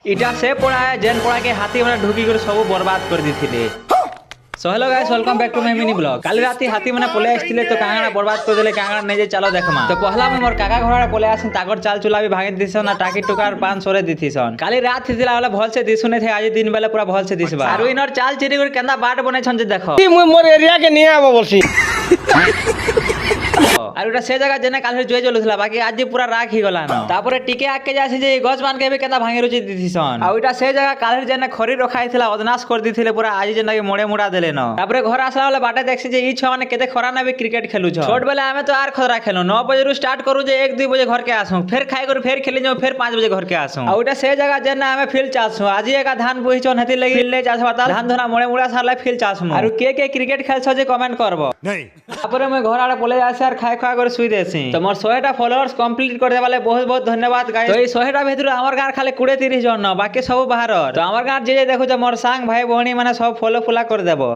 ইটা সে পড়া যেন পড়াকে হাতি মানে ঢুকি করে সব বরবাদ করে দিছিলে। So hello guys, welcome back to my mini blog. কালি রাতে হাতি মানে পলে আসছিলে তো কাঙাড়া বরবাদ করে দিলে। কাঙাড়া নেই যে চালো দেখমা। তো পহলা আমি মোর কাকা ঘোড়া পলে আসেন, তাকর চাল চুলা भी ভাঙি দিছন না টাকি টুকার পান সরে দিছিসন। কালি রাত হিসিলা হলে ভলসে দিছুনে থে, আজ দিন বেলা পুরা ভলসে দিছবা। আর ইনর চাল চিরি করে কেন্দা বাট বনেছন যে দেখো। মুই মোর এরিয়াকে নিয়ে আবো বলছি। আর ওটা সে জায়গা জেনে কাল জয় চলুছিল, বাকি আজ পুরা রাগ হয়ে গলা না। তারপরে টিকে আকে যাচ্ছে যে গছ বানকে भी কেন্দা ভাঙি রুচি দিছিসন। আর ওইটা সে জায়গা কালের জেনে খড়ি রখাইছিল, অদনাশ করে দিছিলে পুরা। আজ যে নাকি মোড়ে মুড়া দিলে না। তারপরে ঘর আসলা হলে বাটে দেখছি যে ই ছ মানে কেতে খরা নাবে ক্রিকেট খেলুছ। ছোট বেলা আমি তো আর খরা খেলো 9 बजे স্টার্ট করু যে 1-2 बजे घर के आसू, फिर खाई कर फिर खेली जाऊँ, फिर 5 बजे घर के आसू। और ওইটা সে জায়গা জেনে আমি ফিল চাসু। আজি একা ধান বহিছন হেতি লাগি ফিল চাষ বাতা ধান ধরা মোড়ে মুড়া সারলে ফিল চাসু। আর কে ক্রিকেট খেলছ যে কমেন্ট করবো। তারপরে আমি ঘর আড়ে বলে আসি আর খাই খাওয়া করে শুই দেছি। তো মোর 100টা ফলোয়ার্স কমপ্লিট করে দেবালে বহুত বহুত ধন্যবাদ গাইস। তো এই 100টা ভিতরে আমার গাঁর খালি 20-30 জন না, বাকি সব বাহারর। তো আমার গাঁর যে দেখো যে মোর সাং ভাই ভৌণী মানে সব ফলো ফুলা করে দেব।